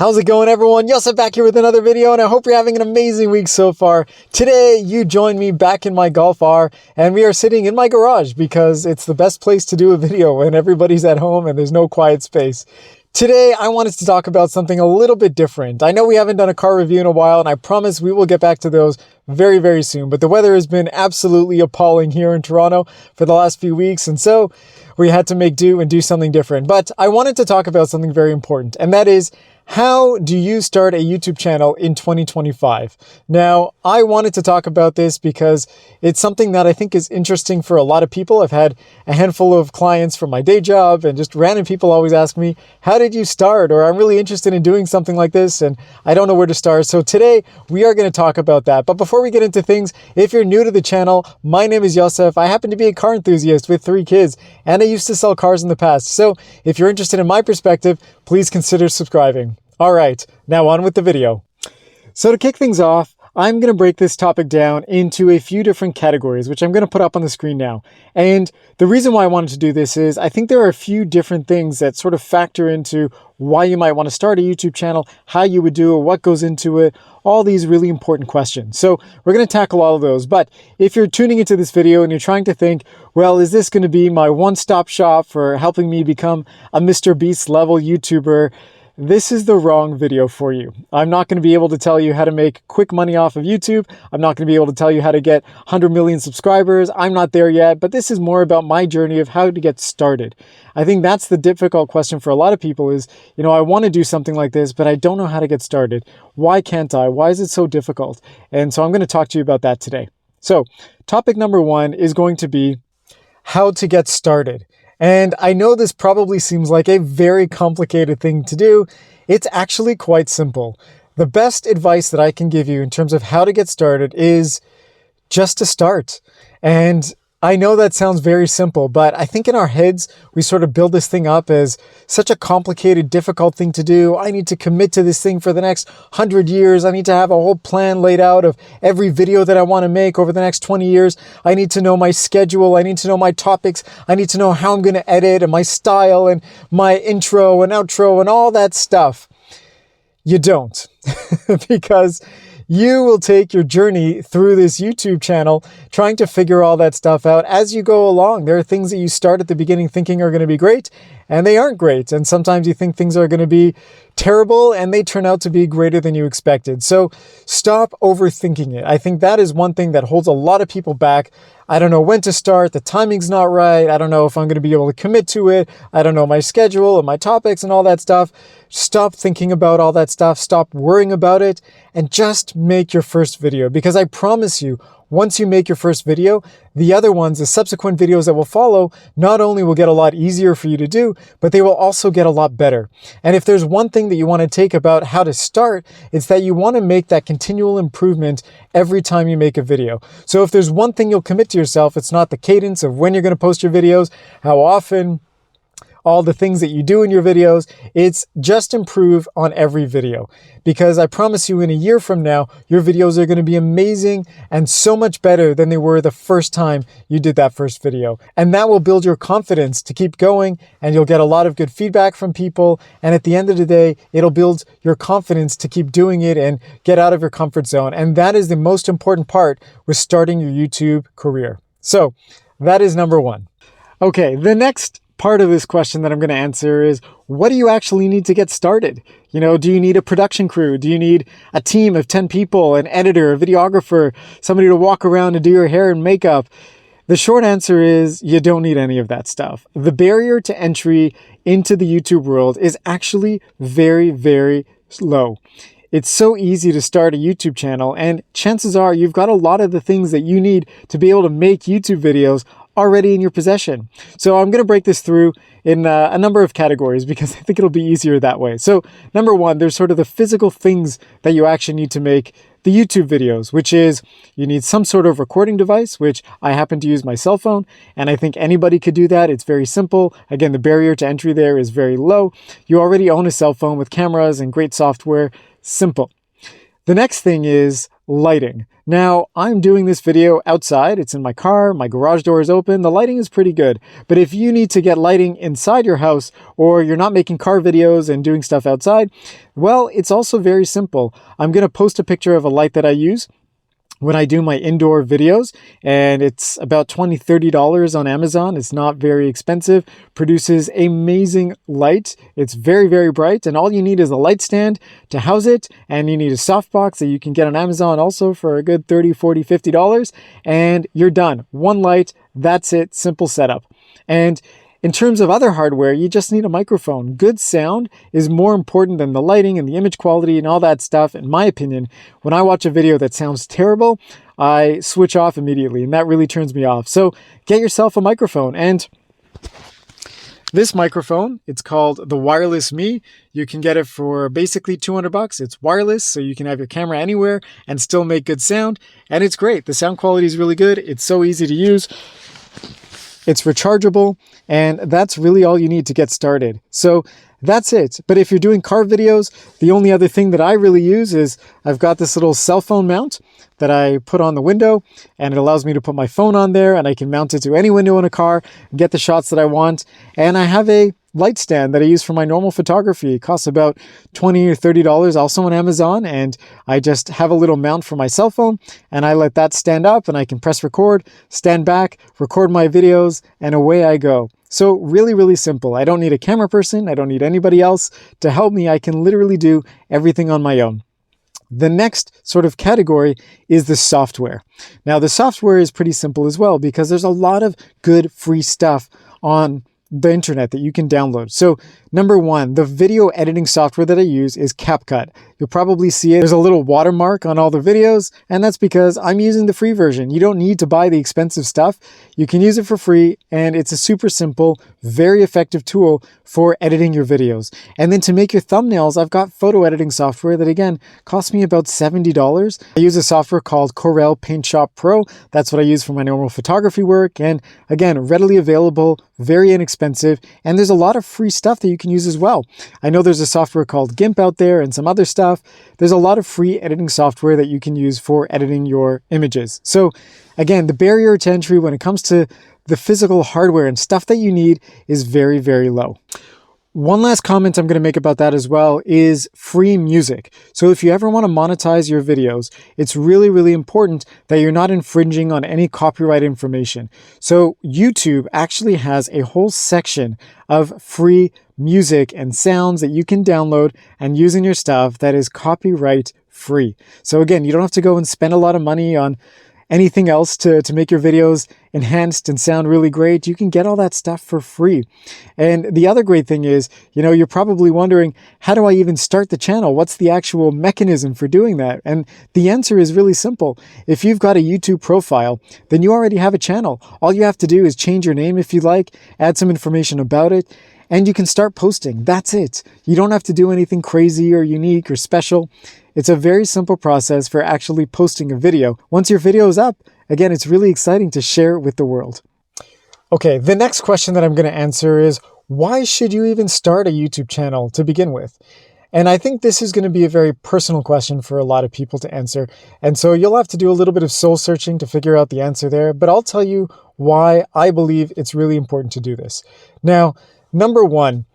How's it going, everyone? Yosef back here with another video, and I hope you're having an amazing week so far. Today, you join me back in my Golf R, and we are sitting in my garage because it's the best place to do a video when everybody's at home and there's no quiet space. Today, I wanted to talk about something a little bit different. I know we haven't done a car review in a while, and I promise we will get back to those very, very soon. But the weather has been absolutely appalling here in Toronto for the last few weeks, and so we had to make do and do something different. But I wanted to talk about something very important, and that is, how do you start a YouTube channel in 2025? Now, I wanted to talk about this because it's something that I think is interesting for a lot of people. I've had a handful of clients from my day job, and just random people always ask me, how did you start? Or I'm really interested in doing something like this and I don't know where to start. So today we are going to talk about that. But before we get into things, if you're new to the channel, my name is Yosef. I happen to be a car enthusiast with 3 kids, and I used to sell cars in the past. So if you're interested in my perspective, please consider subscribing. All right, now on with the video. So to kick things off, I'm going to break this topic down into a few different categories, which I'm going to put up on the screen now. And the reason why I wanted to do this is I think there are a few different things that sort of factor into why you might want to start a YouTube channel, how you would do it, what goes into it, all these really important questions. So we're going to tackle all of those. But if you're tuning into this video and you're trying to think, well, is this going to be my one-stop shop for helping me become a Mr. Beast level YouTuber? This is the wrong video for you. I'm not going to be able to tell you how to make quick money off of YouTube. I'm not going to be able to tell you how to get 100 million subscribers. I'm not there yet, but this is more about my journey of how to get started. I think that's the difficult question for a lot of people is, I want to do something like this, but I don't know how to get started. Why can't I? Why is it so difficult? And so I'm going to talk to you about that today. So topic number 1 is going to be how to get started. And I know this probably seems like a very complicated thing to do. It's actually quite simple. The best advice that I can give you in terms of how to get started is just to start. And I know that sounds very simple, but I think in our heads, we sort of build this thing up as such a complicated, difficult thing to do. I need to commit to this thing for the next 100 years. I need to have a whole plan laid out of every video that I want to make over the next 20 years. I need to know my schedule. I need to know my topics. I need to know how I'm going to edit and my style and my intro and outro and all that stuff. You don't, because you will take your journey through this YouTube channel trying to figure all that stuff out as you go along. There are things that you start at the beginning thinking are going to be great, and they aren't great. And sometimes you think things are going to be terrible, and they turn out to be greater than you expected. So stop overthinking it. I think that is one thing that holds a lot of people back. I don't know when to start. The timing's not right. I don't know if I'm going to be able to commit to it. I don't know my schedule and my topics and all that stuff. Stop thinking about all that stuff. Stop worrying about it and just make your first video, because I promise you, once you make your first video, the other ones, the subsequent videos that will follow, not only will get a lot easier for you to do, but they will also get a lot better. And if there's one thing that you want to take about how to start, it's that you want to make that continual improvement every time you make a video. So if there's one thing you'll commit to yourself, it's not the cadence of when you're going to post your videos, how often, all the things that you do in your videos. It's just improve on every video, because I promise you in a year from now, your videos are going to be amazing and so much better than they were the first time you did that first video. And that will build your confidence to keep going, and you'll get a lot of good feedback from people. And at the end of the day, it'll build your confidence to keep doing it and get out of your comfort zone. And that is the most important part with starting your YouTube career. So that is number 1. Okay, the next part of this question that I'm going to answer is, what do you actually need to get started? Do you need a production crew? Do you need a team of 10 people, an editor, a videographer, somebody to walk around and do your hair and makeup? The short answer is you don't need any of that stuff. The barrier to entry into the YouTube world is actually very, very low. It's so easy to start a YouTube channel, and chances are you've got a lot of the things that you need to be able to make YouTube videos already in your possession. So I'm going to break this through in a number of categories, because I think it'll be easier that way. So number 1, there's sort of the physical things that you actually need to make the YouTube videos, which is you need some sort of recording device, which I happen to use my cell phone, and I think anybody could do that. It's very simple. Again, the barrier to entry there is very low. You already own a cell phone with cameras and great software. Simple. The next thing is lighting. Now, I'm doing this video outside. It's in my car. My garage door is open. The lighting is pretty good. But if you need to get lighting inside your house, or you're not making car videos and doing stuff outside, well, it's also very simple. I'm going to post a picture of a light that I use when I do my indoor videos, and it's about $20-$30 on Amazon. It's not very expensive, produces amazing light. It's very, very bright, and all you need is a light stand to house it, and you need a softbox that you can get on Amazon also for a good $30, $40, $50, and you're done. One light, that's it, simple setup. And in terms of other hardware, you just need a microphone. Good sound is more important than the lighting and the image quality and all that stuff, in my opinion. When I watch a video that sounds terrible, I switch off immediately, and that really turns me off. So get yourself a microphone. And this microphone, it's called the Wireless Me. You can get it for basically $200. It's wireless, so you can have your camera anywhere and still make good sound. And it's great. The sound quality is really good. It's so easy to use. It's rechargeable, and that's really all you need to get started. So that's it. But if you're doing car videos, the only other thing that I really use is I've got this little cell phone mount that I put on the window, and it allows me to put my phone on there, and I can mount it to any window in a car and get the shots that I want. And I have a light stand that I use for my normal photography. It costs about $20 or $30 also on Amazon, and I just have a little mount for my cell phone, and I let that stand up, and I can press record, stand back, record my videos, and away I go. So really, really simple. I don't need a camera person. I don't need anybody else to help me. I can literally do everything on my own. The next sort of category is the software. Now, the software is pretty simple as well, because there's a lot of good free stuff on the internet that you can download. So number one, the video editing software that I use is CapCut. You'll probably see it. There's a little watermark on all the videos, and that's because I'm using the free version. You don't need to buy the expensive stuff. You can use it for free, and it's a super simple, very effective tool for editing your videos. And then to make your thumbnails, I've got photo editing software that, again, costs me about $70. I use a software called Corel Paint Shop Pro. That's what I use for my normal photography work. And again, readily available, very inexpensive, and there's a lot of free stuff that you can use as well. I know there's a software called GIMP out there and some other stuff. There's a lot of free editing software that you can use for editing your images. So again, the barrier to entry when it comes to the physical hardware and stuff that you need is very, very low. One last comment I'm going to make about that as well is free music. So if you ever want to monetize your videos, it's really, really important that you're not infringing on any copyright information. So YouTube actually has a whole section of free music and sounds that you can download and use in your stuff that is copyright free. So again, you don't have to go and spend a lot of money on anything else to make your videos enhanced and sound really great. You can get all that stuff for free. And the other great thing is, you're probably wondering, how do I even start the channel? What's the actual mechanism for doing that? And the answer is really simple. If you've got a YouTube profile, then you already have a channel. All you have to do is change your name if you like, add some information about it, and you can start posting. That's it. You don't have to do anything crazy or unique or special. It's a very simple process for actually posting a video. Once your video is up, again, it's really exciting to share it with the world. Okay, the next question that I'm going to answer is, why should you even start a YouTube channel to begin with? And I think this is going to be a very personal question for a lot of people to answer. And so you'll have to do a little bit of soul searching to figure out the answer there, but I'll tell you why I believe it's really important to do this. Now, number one,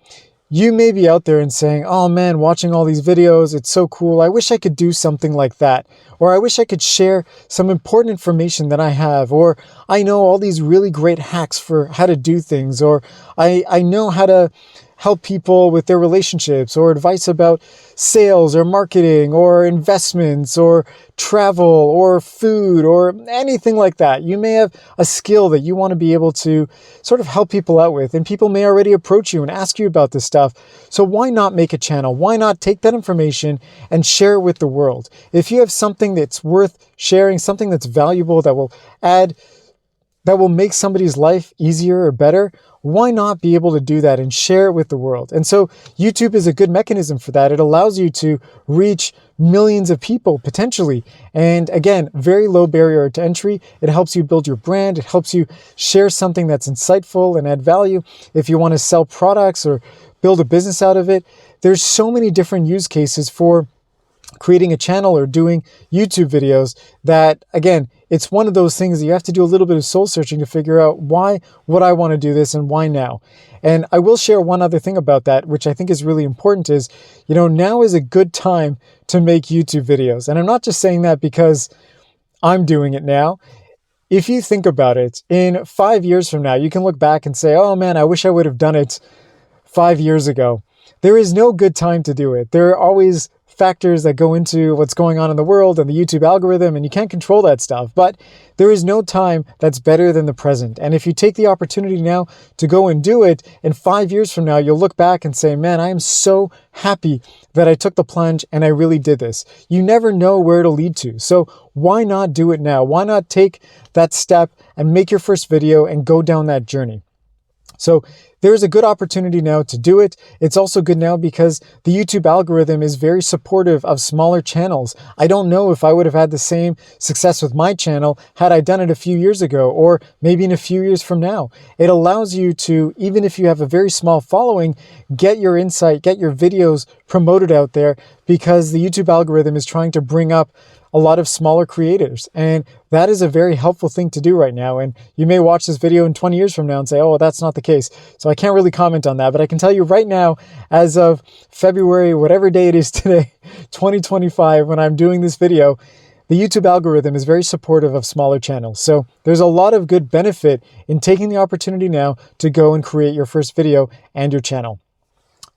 you may be out there and saying, oh man, watching all these videos, it's so cool. I wish I could do something like that. Or I wish I could share some important information that I have. Or I know all these really great hacks for how to do things. Or I know how to help people with their relationships, or advice about sales or marketing or investments or travel or food or anything like that. You may have a skill that you want to be able to sort of help people out with, and people may already approach you and ask you about this stuff. So why not make a channel? Why not take that information and share it with the world? If you have something that's worth sharing, something that's valuable, that will make somebody's life easier or better, why not be able to do that and share it with the world? And so YouTube is a good mechanism for that. It allows you to reach millions of people potentially. And again, very low barrier to entry. It helps you build your brand. It helps you share something that's insightful and add value. If you want to sell products or build a business out of it, there's so many different use cases for creating a channel or doing YouTube videos that, again, it's one of those things that you have to do a little bit of soul searching to figure out why would I want to do this and why now. And I will share one other thing about that, which I think is really important is, now is a good time to make YouTube videos. And I'm not just saying that because I'm doing it now. If you think about it, in 5 years from now, you can look back and say, oh man, I wish I would have done it 5 years ago. There is no good time to do it. There are always factors that go into what's going on in the world and the YouTube algorithm, and you can't control that stuff. But there is no time that's better than the present. And if you take the opportunity now to go and do it, in 5 years from now, you'll look back and say, man, I am so happy that I took the plunge and I really did this. You never know where it'll lead to. So why not do it now? Why not take that step and make your first video and go down that journey? So there's a good opportunity now to do it. It's also good now because the YouTube algorithm is very supportive of smaller channels. I don't know if I would have had the same success with my channel had I done it a few years ago, or maybe in a few years from now. It allows you to, even if you have a very small following, get your insight, get your videos promoted out there, because the YouTube algorithm is trying to bring up a lot of smaller creators. And that is a very helpful thing to do right now. And you may watch this video in 20 years from now and say, oh, that's not the case. So I can't really comment on that, but I can tell you right now, as of February, whatever day it is today, 2025, when I'm doing this video, the YouTube algorithm is very supportive of smaller channels. So there's a lot of good benefit in taking the opportunity now to go and create your first video and your channel.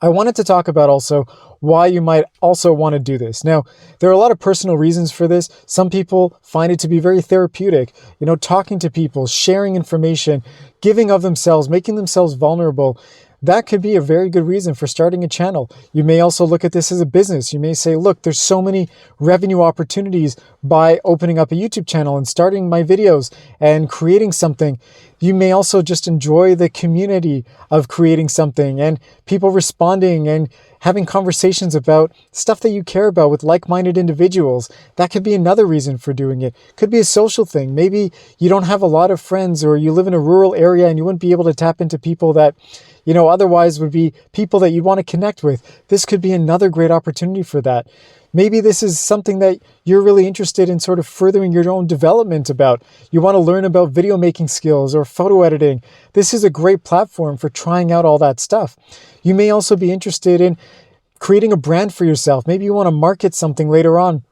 I wanted to talk about also why you might also want to do this. Now, there are a lot of personal reasons for this. Some people find it to be very therapeutic, talking to people, sharing information, giving of themselves, making themselves vulnerable. That could be a very good reason for starting a channel. You may also look at this as a business. You may say, look, there's so many revenue opportunities by opening up a YouTube channel and starting my videos and creating something. You may also just enjoy the community of creating something and people responding and having conversations about stuff that you care about with like-minded individuals. That could be another reason for doing it. Could be a social thing. Maybe you don't have a lot of friends, or you live in a rural area and you wouldn't be able to tap into people that otherwise would be people that you want to connect with. This could be another great opportunity for that. Maybe this is something that you're really interested in sort of furthering your own development about. You want to learn about video making skills or photo editing. This is a great platform for trying out all that stuff. You may also be interested in creating a brand for yourself. Maybe you want to market something later on.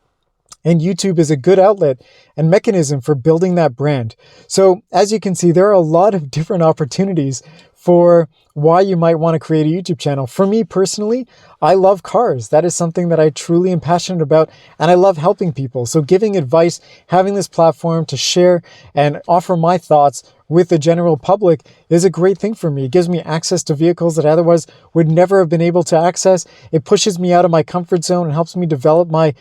And YouTube is a good outlet and mechanism for building that brand. So as you can see, there are a lot of different opportunities for why you might want to create a YouTube channel. For me personally, I love cars. That is something that I truly am passionate about, and I love helping people. So giving advice, having this platform to share and offer my thoughts with the general public is a great thing for me. It gives me access to vehicles that I otherwise would never have been able to access. It pushes me out of my comfort zone and helps me develop my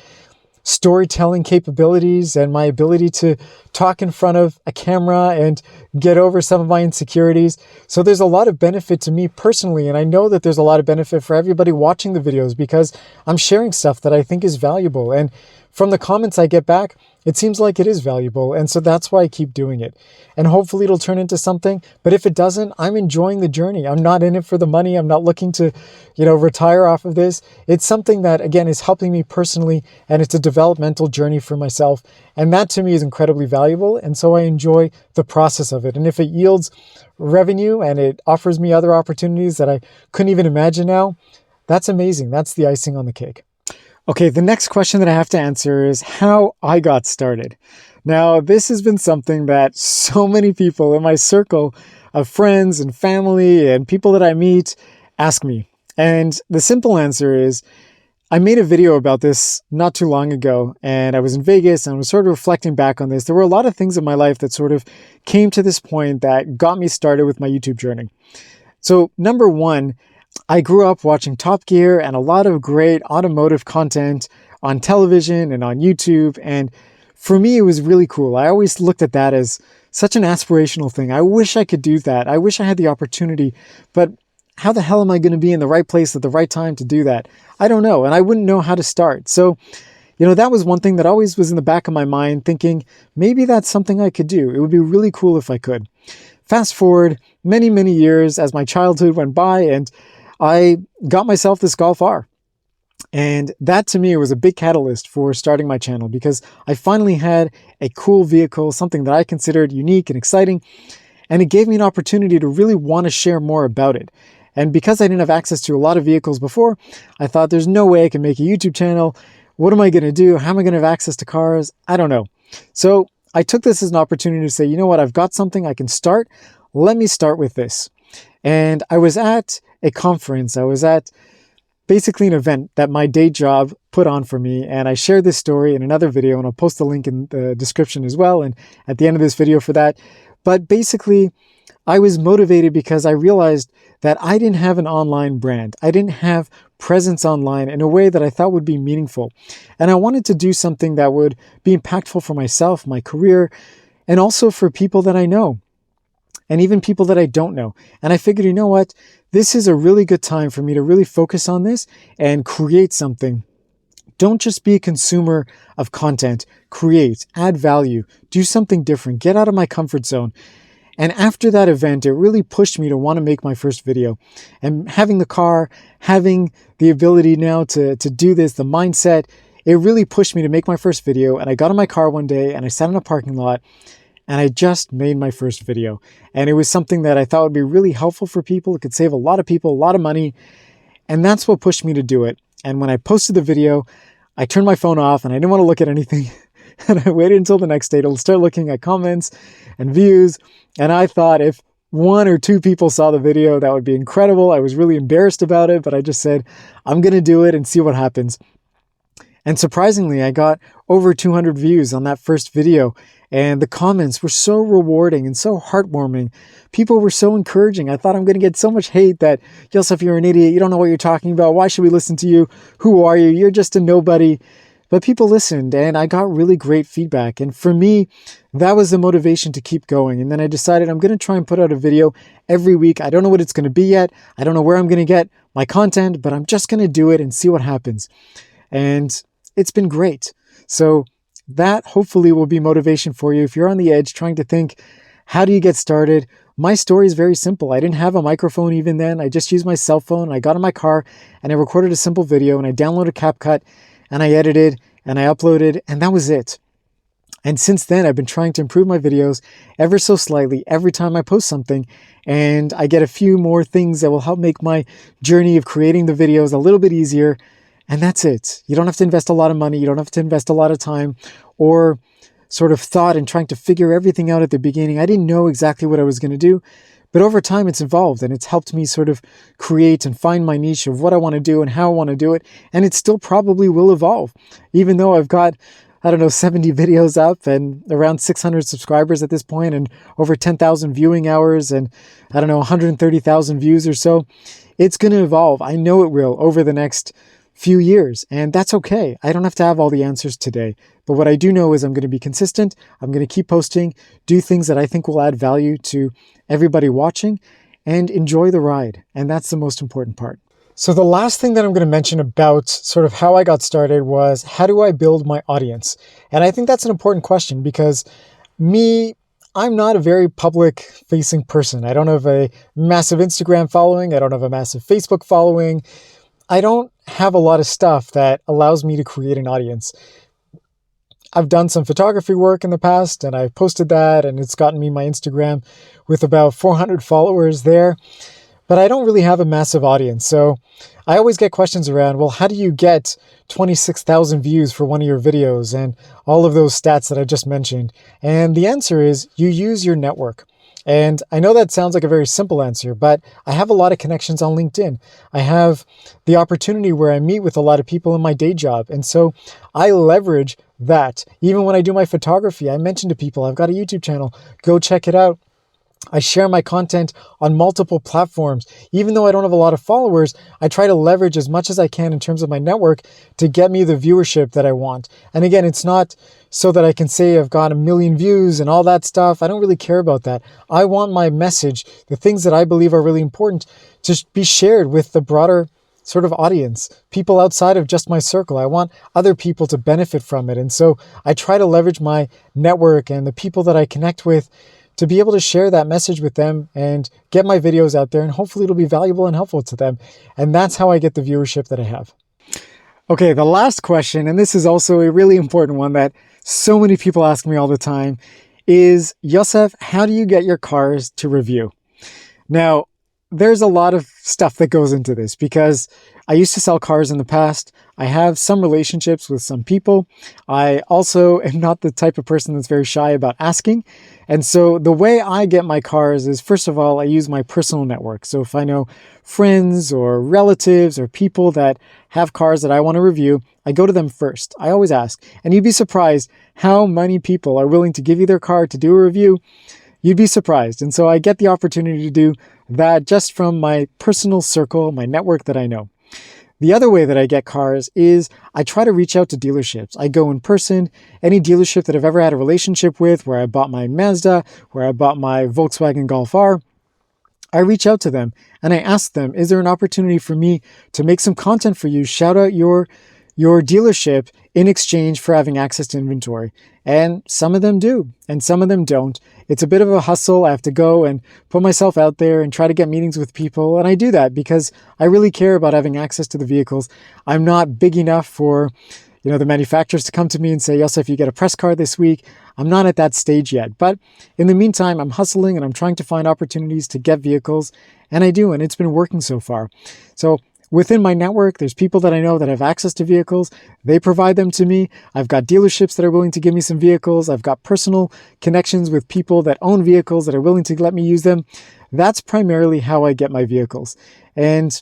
storytelling capabilities and my ability to talk in front of a camera and get over some of my insecurities. So there's a lot of benefit to me personally, and I know that there's a lot of benefit for everybody watching the videos because I'm sharing stuff that I think is valuable. And from the comments I get back, it seems like it is valuable. And so that's why I keep doing it. And hopefully it'll turn into something. But if it doesn't, I'm enjoying the journey. I'm not in it for the money. I'm not looking to, retire off of this. It's something that, again, is helping me personally. And it's a developmental journey for myself. And that to me is incredibly valuable. And so I enjoy the process of it. And if it yields revenue and it offers me other opportunities that I couldn't even imagine now, that's amazing. That's the icing on the cake. Okay, the next question that I have to answer is how I got started. Now, this has been something that so many people in my circle of friends and family and people that I meet ask me. And the simple answer is, I made a video about this not too long ago, and I was in Vegas and I was sort of reflecting back on this. There were a lot of things in my life that sort of came to this point that got me started with my YouTube journey. So number one, I grew up watching Top Gear and a lot of great automotive content on television and on YouTube. And for me, it was really cool. I always looked at that as such an aspirational thing. I wish I could do that. I wish I had the opportunity, but how the hell am I going to be in the right place at the right time to do that? I don't know. And I wouldn't know how to start. So, that was one thing that always was in the back of my mind, thinking maybe that's something I could do. It would be really cool if I could. Fast forward many, many years as my childhood went by, and I got myself this Golf R. And that to me was a big catalyst for starting my channel because I finally had a cool vehicle, something that I considered unique and exciting, and it gave me an opportunity to really want to share more about it. And because I didn't have access to a lot of vehicles before, I thought there's no way I can make a YouTube channel. What am I going to do? How am I going to have access to cars? I don't know. So I took this as an opportunity to say, you know what, I've got something I can start. Let me start with this. And I was at a conference. I was at basically an event that my day job put on for me. And I shared this story in another video, and I'll post the link in the description as well, and at the end of this video for that. But basically, I was motivated because I realized that I didn't have an online brand. I didn't have presence online in a way that I thought would be meaningful. And I wanted to do something that would be impactful for myself, my career, and also for people that I know, and even people that I don't know. And I figured, you know what? This is a really good time for me to really focus on this and create something. Don't just be a consumer of content. Create, add value, do something different, get out of my comfort zone. And after that event, it really pushed me to want to make my first video. And having the car, having the ability now to do this, the mindset, it really pushed me to make my first video. And I got in my car one day and I sat in a parking lot and I just made my first video. And it was something that I thought would be really helpful for people. It could save a lot of people a lot of money. And that's what pushed me to do it. And when I posted the video, I turned my phone off and I didn't want to look at anything. And I waited until the next day to start looking at comments and views. And I thought if 1 or 2 people saw the video, that would be incredible. I was really embarrassed about it, but I just said, I'm going to do it and see what happens. And surprisingly, I got over 200 views on that first video. And the comments were so rewarding and so heartwarming. People were so encouraging. I thought I'm going to get so much hate that, Yosef, you're an idiot. You don't know what you're talking about. Why should we listen to you? Who are you? You're just a nobody. But people listened and I got really great feedback. And for me, that was the motivation to keep going. And then I decided I'm going to try and put out a video every week. I don't know what it's going to be yet. I don't know where I'm going to get my content, but I'm just going to do it and see what happens. And it's been great. So that hopefully will be motivation for you. If you're on the edge trying to think, how do you get started? My story is very simple. I didn't have a microphone even then. I just used my cell phone. I got in my car and I recorded a simple video and I downloaded CapCut and I edited and I uploaded, and that was it. And since then, I've been trying to improve my videos ever so slightly every time I post something, and I get a few more things that will help make my journey of creating the videos a little bit easier, and that's it. You don't have to invest a lot of money, you don't have to invest a lot of time or sort of thought in trying to figure everything out at the beginning. I didn't know exactly what I was going to do, but over time it's evolved and it's helped me sort of create and find my niche of what I want to do and how I want to do it. And it still probably will evolve, even though I've got, 70 videos up and around 600 subscribers at this point and over 10,000 viewing hours and 130,000 views or so. It's going to evolve. I know it will over the next few years, and that's okay. I don't have to have all the answers today, but what I do know is I'm going to be consistent. I'm going to keep posting, do things that I think will add value to everybody watching, and enjoy the ride. And that's the most important part. So the last thing that I'm going to mention about sort of how I got started was, how do I build my audience? And I think that's an important question because I'm not a very public facing person. I don't have a massive Instagram following. I don't have a massive Facebook following. I don't have a lot of stuff that allows me to create an audience. I've done some photography work in the past and I've posted that and it's gotten me my Instagram with about 400 followers there, but I don't really have a massive audience. So I always get questions around, well, how do you get 26,000 views for one of your videos and all of those stats that I just mentioned? And the answer is you use your network. And I know that sounds like a very simple answer, but I have a lot of connections on LinkedIn. I have the opportunity where I meet with a lot of people in my day job. And so I leverage that. Even when I do my photography, I mention to people, I've got a YouTube channel, go check it out. I share my content on multiple platforms. Even though I don't have a lot of followers, I try to leverage as much as I can in terms of my network to get me the viewership that I want. And again, it's not so that I can say I've got 1 million views and all that stuff. I don't really care about that. I want my message, the things that I believe are really important, to be shared with the broader sort of audience, people outside of just my circle. I want other people to benefit from it. And so I try to leverage my network and the people that I connect with to be able to share that message with them and get my videos out there, and hopefully it'll be valuable and helpful to them. And that's how I get the viewership that I have. Okay, the last question, and this is also a really important one that so many people ask me all the time, is, Yosef, how do you get your cars to review? Now, there's a lot of stuff that goes into this because I used to sell cars in the past. I have some relationships with some people. I also am not the type of person that's very shy about asking. And so the way I get my cars is, first of all, I use my personal network. So if I know friends or relatives or people that have cars that I want to review, I go to them first. I always ask. And you'd be surprised how many people are willing to give you their car to do a review. You'd be surprised. And so I get the opportunity to do that just from my personal circle, my network that I know. The other way that I get cars is I try to reach out to dealerships. I go in person, any dealership that I've ever had a relationship with, where I bought my Mazda, where I bought my Volkswagen Golf R, I reach out to them and I ask them, is there an opportunity for me to make some content for you? Shout out your dealership in exchange for having access to inventory. And some of them do, and some of them don't. It's a bit of a hustle. I have to go and put myself out there and try to get meetings with people. And I do that because I really care about having access to the vehicles. I'm not big enough for, the manufacturers to come to me and say, yes, if you get a press car this week. I'm not at that stage yet. But in the meantime, I'm hustling and I'm trying to find opportunities to get vehicles. And I do, and it's been working so far. So within my network, there's people that I know that have access to vehicles. They provide them to me. I've got dealerships that are willing to give me some vehicles. I've got personal connections with people that own vehicles that are willing to let me use them. That's primarily how I get my vehicles. And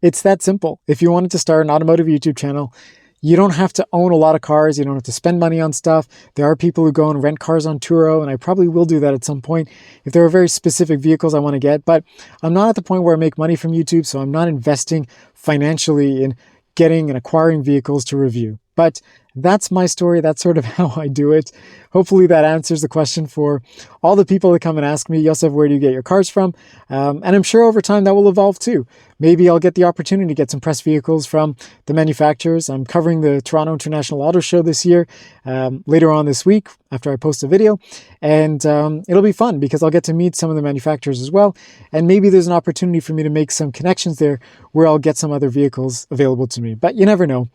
it's that simple. If you wanted to start an automotive YouTube channel, you don't have to own a lot of cars. You don't have to spend money on stuff. There are people who go and rent cars on Turo, and I probably will do that at some point if there are very specific vehicles I want to get. But I'm not at the point where I make money from YouTube, so I'm not investing financially in getting and acquiring vehicles to review. But that's my story. That's sort of how I do it. Hopefully that answers the question for all the people that come and ask me, Yosef, where do you get your cars from? And I'm sure over time that will evolve too. Maybe I'll get the opportunity to get some press vehicles from the manufacturers. I'm covering the Toronto International Auto Show this year, later on this week after I post a video. And it'll be fun because I'll get to meet some of the manufacturers as well. And maybe there's an opportunity for me to make some connections there where I'll get some other vehicles available to me. But you never know.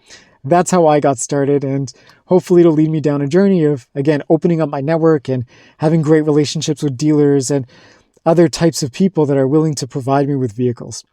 That's how I got started, and hopefully it'll lead me down a journey of, again, opening up my network and having great relationships with dealers and other types of people that are willing to provide me with vehicles.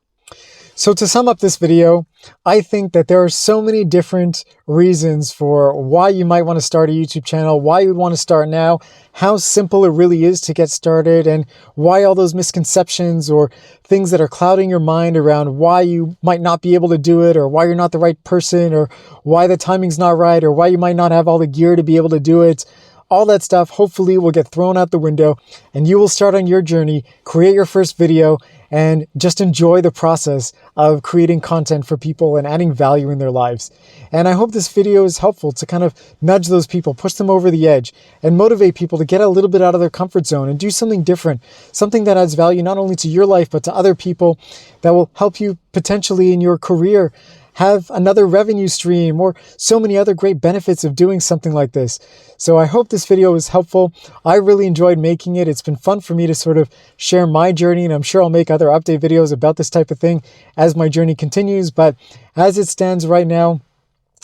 So to sum up this video, I think that there are so many different reasons for why you might want to start a YouTube channel, why you would want to start now, how simple it really is to get started, and why all those misconceptions or things that are clouding your mind around why you might not be able to do it, or why you're not the right person, or why the timing's not right, or why you might not have all the gear to be able to do it. All that stuff hopefully will get thrown out the window and you will start on your journey, create your first video, and just enjoy the process of creating content for people and adding value in their lives. And I hope this video is helpful to kind of nudge those people, push them over the edge, and motivate people to get a little bit out of their comfort zone and do something different, something that adds value not only to your life, but to other people that will help you potentially in your career have another revenue stream, or so many other great benefits of doing something like this. So I hope this video was helpful. I really enjoyed making it. It's been fun for me to sort of share my journey, and I'm sure I'll make other update videos about this type of thing as my journey continues. But as it stands right now,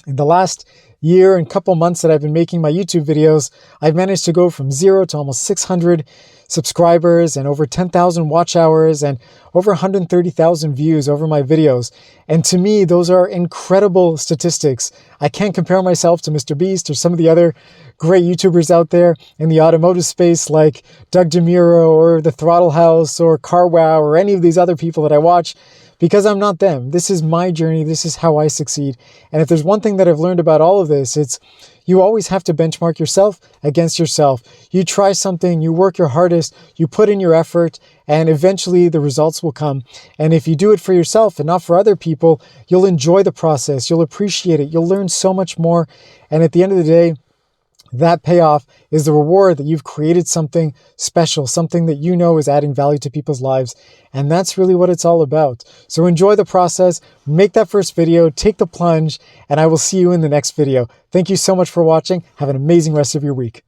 in the last year and couple months that I've been making my YouTube videos, I've managed to go from 0 to almost 600 subscribers and over 10,000 watch hours and over 130,000 views over my videos. And to me, those are incredible statistics. I can't compare myself to Mr. Beast or some of the other great YouTubers out there in the automotive space like Doug DeMuro or The Throttle House or CarWow or any of these other people that I watch, because I'm not them. This is my journey. This is how I succeed. And if there's one thing that I've learned about all of this, it's you always have to benchmark yourself against yourself. You try something, you work your hardest, you put in your effort, and eventually the results will come. And if you do it for yourself and not for other people, you'll enjoy the process. You'll appreciate it. You'll learn so much more. And at the end of the day, that payoff is the reward that you've created something special, something that you know is adding value to people's lives. And that's really what it's all about. So enjoy the process, make that first video, take the plunge, and I will see you in the next video. Thank you so much for watching. Have an amazing rest of your week.